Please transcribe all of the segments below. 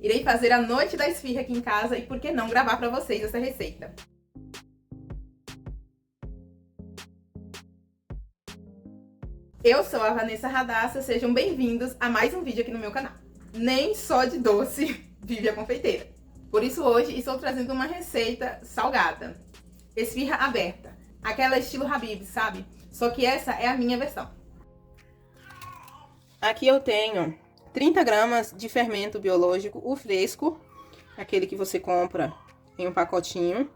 Irei fazer a noite da esfirra aqui em casa e por que não gravar para vocês essa receita. Eu sou a Vanessa Radassa, sejam bem-vindos a mais um vídeo aqui no meu canal. Nem só de doce vive a confeiteira. Por isso hoje estou trazendo uma receita salgada. Esfirra aberta. Aquela estilo Habib, sabe? Só que essa é a minha versão. Aqui eu tenho 30 gramas de fermento biológico, o fresco, aquele que você compra em um pacotinho.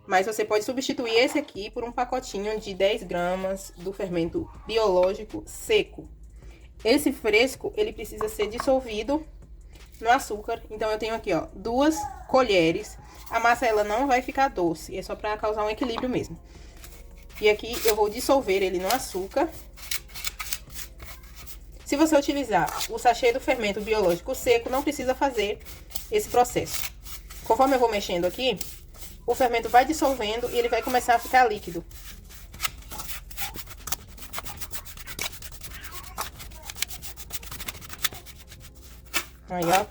Mas você pode substituir esse aqui por um pacotinho de 10 gramas do fermento biológico seco. Esse fresco, ele precisa ser dissolvido no açúcar. Então, eu tenho aqui, ó, 2 colheres. A massa, ela não vai ficar doce, é só pra causar um equilíbrio mesmo. E aqui eu vou dissolver ele no açúcar. Se você utilizar o sachê do fermento biológico seco, não precisa fazer esse processo. Conforme eu vou mexendo aqui, o fermento vai dissolvendo e ele vai começar a ficar líquido. Aí, ó.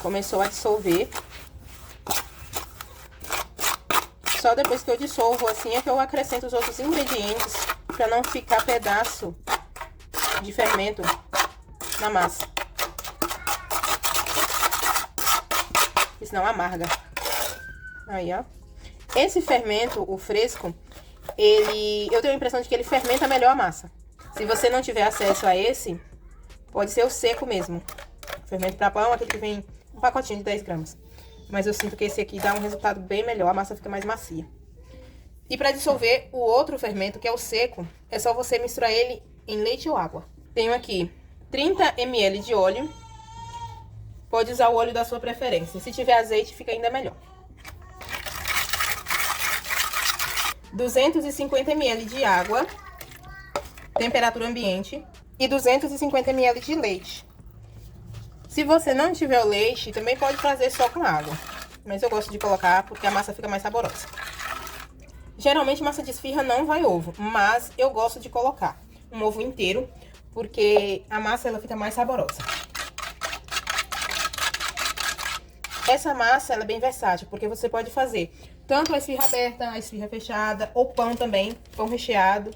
Começou a dissolver. Só depois que eu dissolvo assim é que eu acrescento os outros ingredientes para não ficar pedaço de fermento na massa. Porque senão amarga. Aí, ó. Esse fermento, o fresco, eu tenho a impressão de que ele fermenta melhor a massa. Se você não tiver acesso a esse, pode ser o seco mesmo. Fermento para pão, aquele que vem um pacotinho de 10 gramas. Mas eu sinto que esse aqui dá um resultado bem melhor, a massa fica mais macia. E para dissolver o outro fermento, que é o seco, é só você misturar ele em leite ou água. Tenho aqui 30 ml de óleo. Pode usar o óleo da sua preferência. Se tiver azeite, fica ainda melhor. 250 ml de água, temperatura ambiente, e 250 ml de leite. Se você não tiver o leite, também pode fazer só com água. Mas eu gosto de colocar porque a massa fica mais saborosa. Geralmente massa de esfirra não vai ovo, mas eu gosto de colocar um ovo inteiro, porque a massa ela fica mais saborosa. Essa massa ela é bem versátil, porque você pode fazer tanto a esfirra aberta, a esfirra fechada, ou pão também, pão recheado,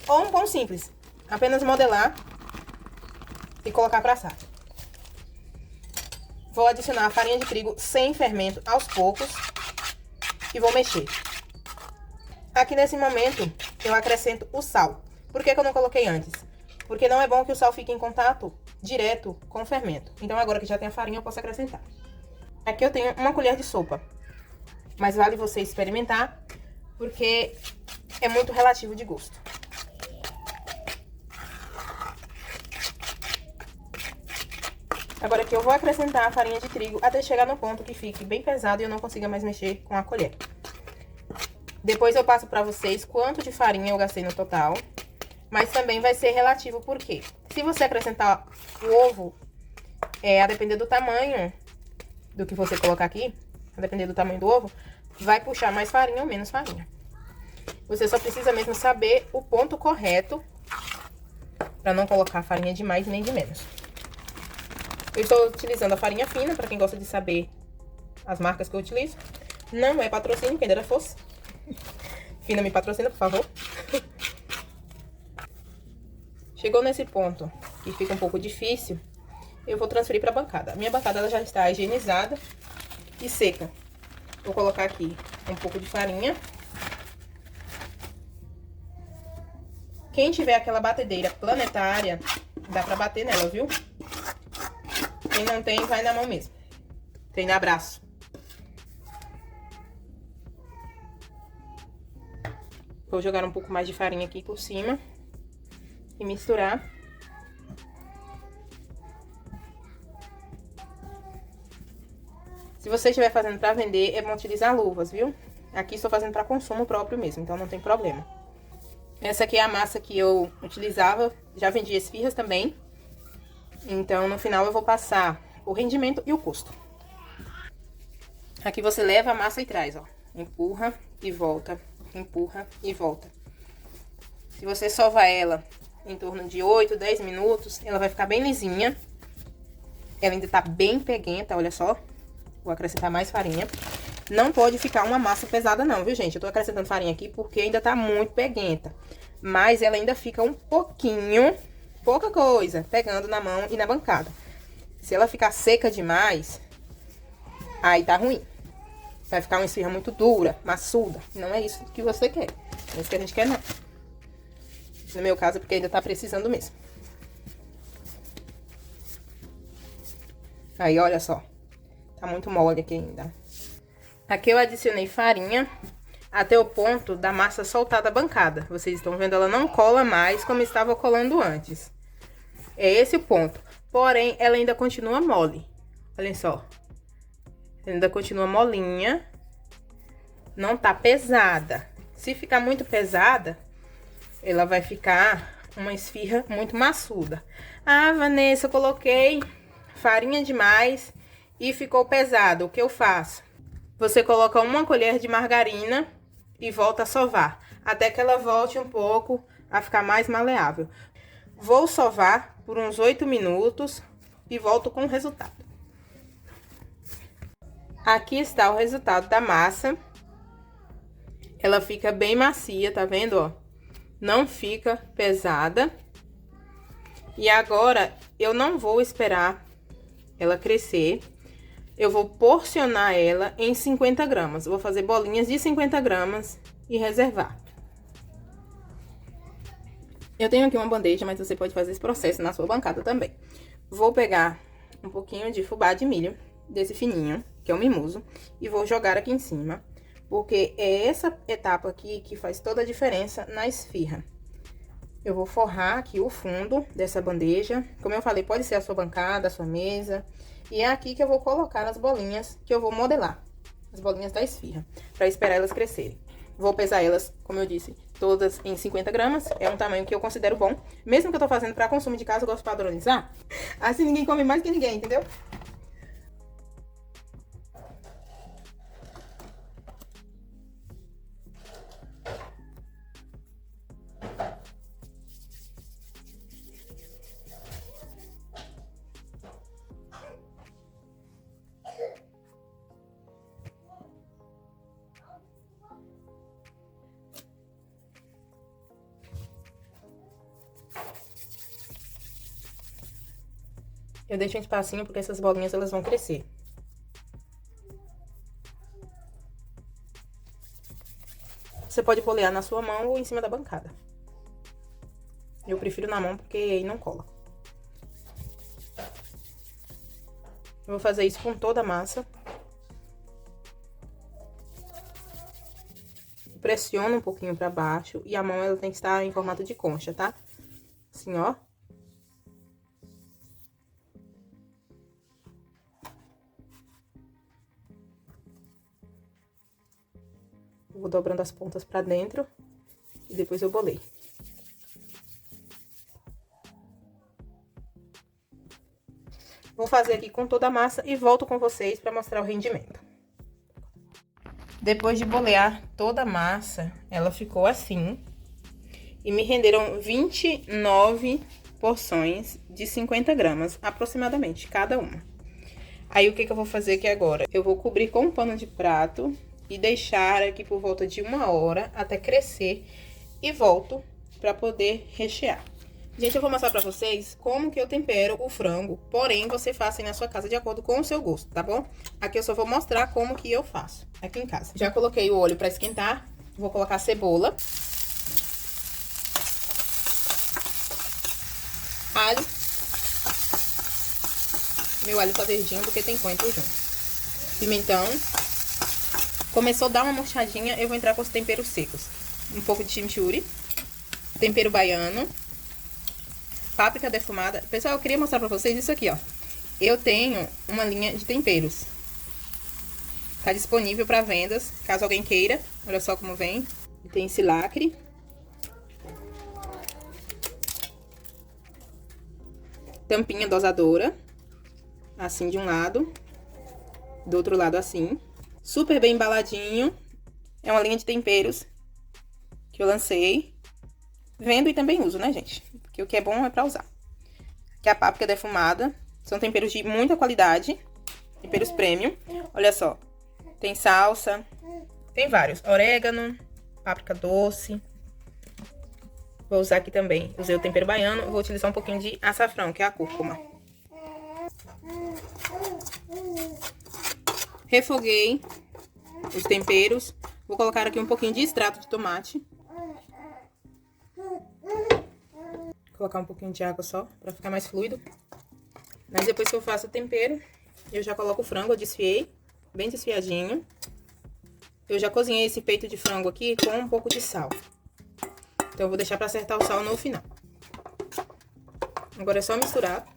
ou um pão simples. Apenas modelar e colocar para assar. Vou adicionar a farinha de trigo sem fermento aos poucos e vou mexer. Aqui nesse momento eu acrescento o sal. Por que eu não coloquei antes? Porque não é bom que o sal fique em contato direto com o fermento. Então agora que já tem a farinha eu posso acrescentar. Aqui eu tenho uma colher de sopa. Mas vale você experimentar, porque é muito relativo de gosto. Agora aqui eu vou acrescentar a farinha de trigo até chegar no ponto que fique bem pesado e eu não consiga mais mexer com a colher. Depois eu passo pra vocês quanto de farinha eu gastei no total. Mas também vai ser relativo, porque se você acrescentar o ovo, a depender do tamanho do que você colocar aqui, a depender do tamanho do ovo, vai puxar mais farinha ou menos farinha. Você só precisa mesmo saber o ponto correto pra não colocar farinha de mais nem de menos. Eu estou utilizando a farinha fina, para quem gosta de saber as marcas que eu utilizo. Não é patrocínio, quem dera fosse. Fina me patrocina, por favor. Chegou nesse ponto que fica um pouco difícil, eu vou transferir para a bancada. A minha bancada ela já está higienizada e seca. Vou colocar aqui um pouco de farinha. Quem tiver aquela batedeira planetária, dá para bater nela, viu? Quem não tem, vai na mão mesmo. Treinar braço. Vou jogar um pouco mais de farinha aqui por cima. E misturar. Se você estiver fazendo para vender, é bom utilizar luvas, viu? Aqui estou fazendo para consumo próprio mesmo, então não tem problema. Essa aqui é a massa que eu utilizava. Já vendi esfirras também. Então, no final, eu vou passar o rendimento e o custo. Aqui você leva a massa e traz, ó. Empurra e volta, empurra e volta. Se você sovar ela em torno de 8, 10 minutos, ela vai ficar bem lisinha. Ela ainda tá bem peguenta, olha só. Vou acrescentar mais farinha. Não pode ficar uma massa pesada não, viu, gente? Eu tô acrescentando farinha aqui porque ainda tá muito peguenta. Mas ela ainda fica um pouquinho, pouca coisa, pegando na mão e na bancada. Se ela ficar seca demais, aí tá ruim. Vai ficar uma esfirra muito dura, maçuda. Não é isso que você quer. Não é isso que a gente quer, não. No meu caso, porque ainda tá precisando mesmo. Aí, olha só. Tá muito mole aqui ainda. Aqui eu adicionei farinha até o ponto da massa soltar da bancada. Vocês estão vendo, ela não cola mais como estava colando antes. É esse o ponto. Porém, ela ainda continua mole. Olha só. Ela ainda continua molinha. Não tá pesada. Se ficar muito pesada, ela vai ficar uma esfirra muito maçuda. Ah, Vanessa, eu coloquei farinha demais e ficou pesado. O que eu faço? Você coloca uma colher de margarina e volta a sovar, até que ela volte um pouco a ficar mais maleável. Vou sovar por uns 8 minutos e volto com o resultado. Aqui está o resultado da massa. Ela fica bem macia, tá vendo, ó? Não fica pesada. E agora, eu não vou esperar ela crescer. Eu vou porcionar ela em 50 gramas. Vou fazer bolinhas de 50 gramas e reservar. Eu tenho aqui uma bandeja, mas você pode fazer esse processo na sua bancada também. Vou pegar um pouquinho de fubá de milho, desse fininho, que é o mimoso, e vou jogar aqui em cima, porque é essa etapa aqui que faz toda a diferença na esfirra. Eu vou forrar aqui o fundo dessa bandeja. Como eu falei, pode ser a sua bancada, a sua mesa. E é aqui que eu vou colocar as bolinhas que eu vou modelar. As bolinhas da esfirra, pra esperar elas crescerem. Vou pesar elas, como eu disse, todas em 50 gramas. É um tamanho que eu considero bom. Mesmo que eu tô fazendo pra consumo de casa, eu gosto de padronizar. Assim ninguém come mais que ninguém, entendeu? Eu deixo um espacinho porque essas bolinhas elas vão crescer. Você pode bolear na sua mão ou em cima da bancada. Eu prefiro na mão porque aí não cola. Eu vou fazer isso com toda a massa. Pressiona um pouquinho pra baixo e a mão ela tem que estar em formato de concha, tá? Assim, ó. Vou dobrando as pontas pra dentro e depois eu bolei. Vou fazer aqui com toda a massa e volto com vocês pra mostrar o rendimento. Depois de bolear toda a massa, ela ficou assim. E me renderam 29 porções de 50 gramas, aproximadamente, cada uma. Aí, o que eu vou fazer aqui agora? Eu vou cobrir com um pano de prato e deixar aqui por volta de 1 hora até crescer e volto pra poder rechear. Gente, eu vou mostrar pra vocês como que eu tempero o frango, porém, você faça aí na sua casa de acordo com o seu gosto, tá bom? Aqui eu só vou mostrar como que eu faço aqui em casa. Já coloquei o óleo pra esquentar, vou colocar a cebola, alho, meu alho tá verdinho porque tem coentro junto, pimentão. Começou a dar uma murchadinha, eu vou entrar com os temperos secos. Um pouco de chimichurri, tempero baiano, páprica defumada. Pessoal, eu queria mostrar pra vocês isso aqui, ó. Eu tenho uma linha de temperos. Tá disponível pra vendas, caso alguém queira. Olha só como vem. Tem esse lacre. Tampinha dosadora. Assim de um lado. Do outro lado assim. Super bem embaladinho. É uma linha de temperos que eu lancei. Vendo e também uso, né, gente? que o que é bom é pra usar. Aqui a páprica defumada. São temperos de muita qualidade. Temperos premium. Olha só. Tem salsa. Tem vários. Orégano. Páprica doce. Vou usar aqui também. Usei o tempero baiano. Vou utilizar um pouquinho de açafrão, que é a cúrcuma. Refoguei os temperos. Vou colocar aqui um pouquinho de extrato de tomate. Vou colocar um pouquinho de água só, pra ficar mais fluido. Mas depois que eu faço o tempero, eu já coloco o frango, eu desfiei, bem desfiadinho. Eu já cozinhei esse peito de frango aqui com um pouco de sal. Então, eu vou deixar pra acertar o sal no final. Agora é só misturar.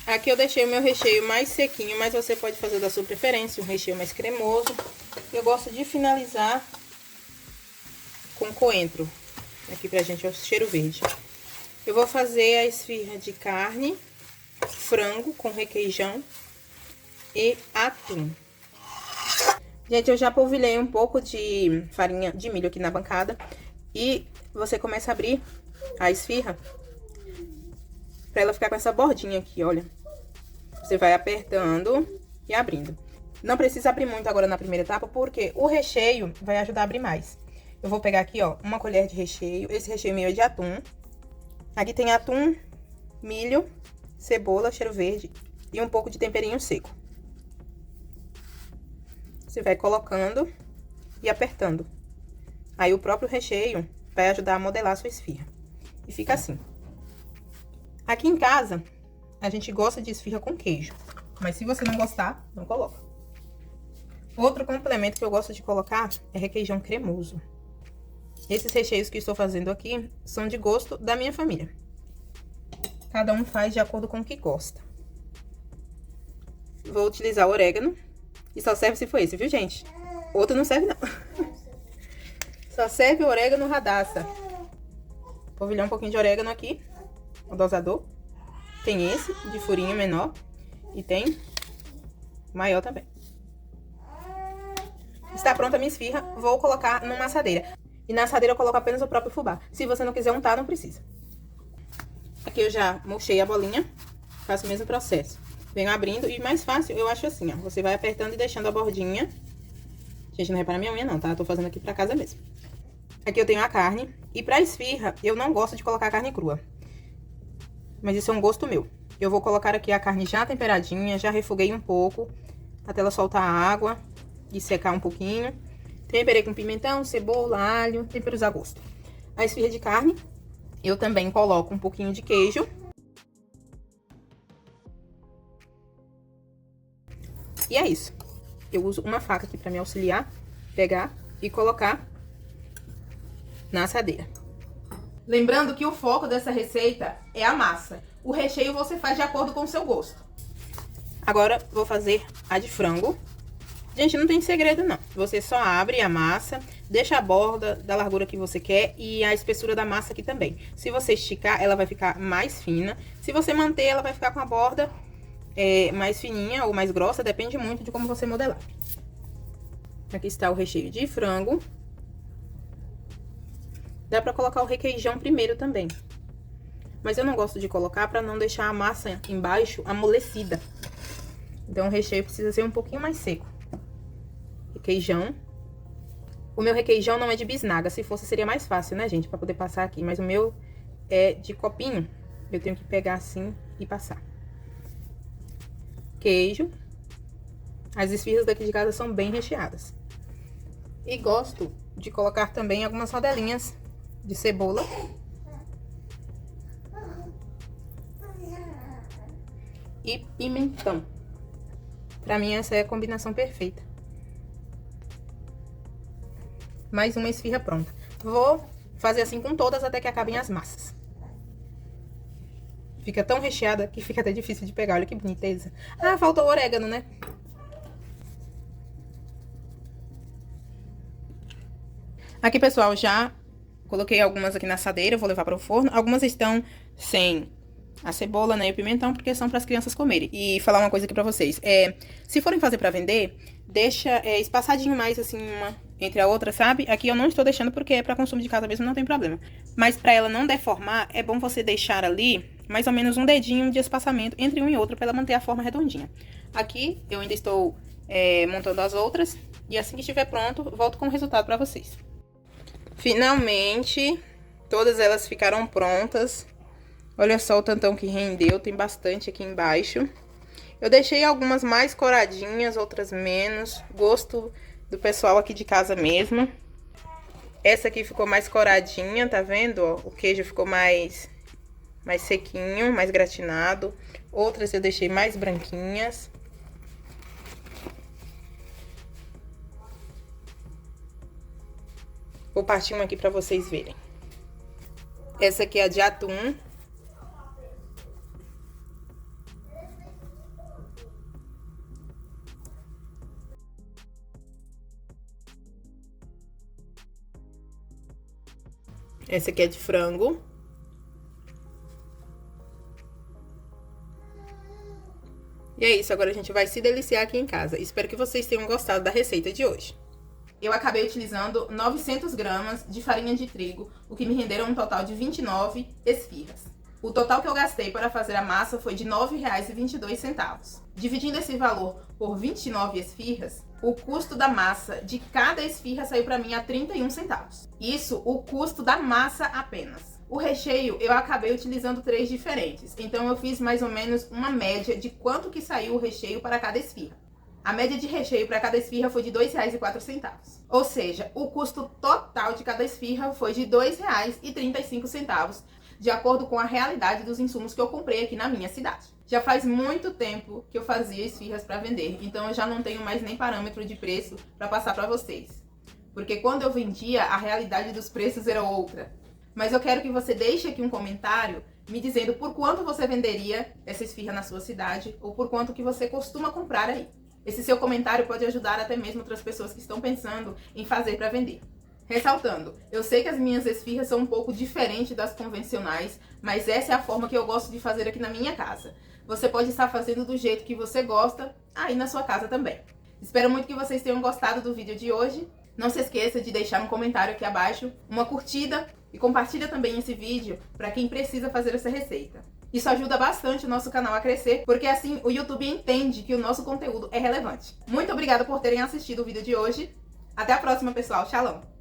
Aqui eu deixei o meu recheio mais sequinho, mas você pode fazer da sua preferência, um recheio mais cremoso. Eu gosto de finalizar com coentro. Aqui pra gente é o cheiro verde. Eu vou fazer a esfirra de carne, frango com requeijão e atum. Gente, eu já polvilhei um pouco de farinha de milho aqui na bancada. E você começa a abrir a esfirra pra ela ficar com essa bordinha aqui, olha. Você vai apertando e abrindo. Não precisa abrir muito agora na primeira etapa, porque o recheio vai ajudar a abrir mais. Eu vou pegar aqui, ó, uma colher de recheio. Esse recheio meu é de atum. Aqui tem atum, milho, cebola, cheiro verde e um pouco de temperinho seco. Você vai colocando e apertando. Aí o próprio recheio vai ajudar a modelar a sua esfirra. E fica assim. Aqui em casa, a gente gosta de esfirra com queijo. Mas se você não gostar, não coloca. Outro complemento que eu gosto de colocar é requeijão cremoso. Esses recheios que estou fazendo aqui são de gosto da minha família. Cada um faz de acordo com o que gosta. Vou utilizar orégano. E só serve se for esse, viu, gente? Outro não serve, não. Só serve o orégano radaça. Vou polvilhar um pouquinho de orégano aqui. O dosador. Tem esse, de furinho menor. E tem maior também. Está pronta a minha esfirra. Vou colocar numa assadeira. E na assadeira eu coloco apenas o próprio fubá. Se você não quiser untar, não precisa. Aqui eu já murchei a bolinha. Faço o mesmo processo. Venho abrindo e mais fácil eu acho assim, ó. Você vai apertando e deixando a bordinha. Gente, não repara minha unha não, tá? Tô fazendo aqui pra casa mesmo. Aqui eu tenho a carne. E pra esfirra, eu não gosto de colocar carne crua. Mas isso é um gosto meu. Eu vou colocar aqui a carne já temperadinha. Já refoguei um pouco. Até ela soltar a água. E secar um pouquinho. Temperei com pimentão, cebola, alho, temperos a gosto. A esfirra de carne, eu também coloco um pouquinho de queijo. E é isso. Eu uso uma faca aqui pra me auxiliar, pegar e colocar na assadeira. Lembrando que o foco dessa receita é a massa. O recheio você faz de acordo com o seu gosto. Agora, vou fazer a de frango. Gente, não tem segredo não. Você só abre a massa, deixa a borda da largura que você quer e a espessura da massa aqui também. Se você esticar, ela vai ficar mais fina. Se você manter, ela vai ficar com a borda mais fininha ou mais grossa, depende muito de como você modelar. Aqui está o recheio de frango. Dá pra colocar o requeijão primeiro também. Mas eu não gosto de colocar pra não deixar a massa embaixo amolecida. Então o recheio precisa ser um pouquinho mais seco. Requeijão. O meu requeijão não é de bisnaga. Se fosse, seria mais fácil, né, gente? Pra poder passar aqui. Mas o meu é de copinho. Eu tenho que pegar assim e passar. Queijo. As esfirras daqui de casa são bem recheadas. E gosto de colocar também algumas rodelinhas de cebola. E pimentão. Pra mim, essa é a combinação perfeita. Mais uma esfirra pronta. Vou fazer assim com todas até que acabem as massas. Fica tão recheada que fica até difícil de pegar. Olha que boniteza. Ah, faltou o orégano, né? Aqui, pessoal, já coloquei algumas aqui na assadeira. Vou levar para o forno. Algumas estão sem a cebola, né, e o pimentão, porque são para as crianças comerem. E falar uma coisa aqui para vocês. Se forem fazer para vender, deixa espaçadinho mais, assim, entre a outra, sabe? Aqui eu não estou deixando porque é para consumo de casa mesmo, não tem problema. Mas para ela não deformar, é bom você deixar ali mais ou menos um dedinho de espaçamento entre um e outro para ela manter a forma redondinha. Aqui eu ainda estou montando as outras e assim que estiver pronto, volto com o resultado para vocês. Finalmente, todas elas ficaram prontas. Olha só o tantão que rendeu, tem bastante aqui embaixo. Eu deixei algumas mais coradinhas, outras menos. Gosto do pessoal aqui de casa mesmo. Essa aqui ficou mais coradinha, tá vendo? Ó, o queijo ficou mais sequinho, mais gratinado. Outras eu deixei mais branquinhas. Vou partir uma aqui pra vocês verem. Essa aqui é a de atum. Essa aqui é de frango. E é isso, agora a gente vai se deliciar aqui em casa. Espero que vocês tenham gostado da receita de hoje. Eu acabei utilizando 900 gramas de farinha de trigo, o que me renderam um total de 29 esfirras. O total que eu gastei para fazer a massa foi de R$ 9,22. Dividindo esse valor por 29 esfirras, o custo da massa de cada esfirra saiu para mim a 31 centavos. Isso, o custo da massa apenas. O recheio eu acabei utilizando 3 diferentes, então eu fiz mais ou menos uma média de quanto que saiu o recheio para cada esfirra. A média de recheio para cada esfirra foi de R$ 2,04. Ou seja, o custo total de cada esfirra foi de R$ 2,35, de acordo com a realidade dos insumos que eu comprei aqui na minha cidade. Já faz muito tempo que eu fazia esfirras para vender, então eu já não tenho mais nem parâmetro de preço para passar para vocês. Porque quando eu vendia, a realidade dos preços era outra. Mas eu quero que você deixe aqui um comentário me dizendo por quanto você venderia essa esfirra na sua cidade ou por quanto que você costuma comprar aí. Esse seu comentário pode ajudar até mesmo outras pessoas que estão pensando em fazer para vender. Ressaltando, eu sei que as minhas esfirras são um pouco diferentes das convencionais, mas essa é a forma que eu gosto de fazer aqui na minha casa. Você pode estar fazendo do jeito que você gosta aí na sua casa também. Espero muito que vocês tenham gostado do vídeo de hoje. Não se esqueça de deixar um comentário aqui abaixo, uma curtida e compartilha também esse vídeo para quem precisa fazer essa receita. Isso ajuda bastante o nosso canal a crescer, porque assim o YouTube entende que o nosso conteúdo é relevante. Muito obrigada por terem assistido o vídeo de hoje. Até a próxima, pessoal. Shalom!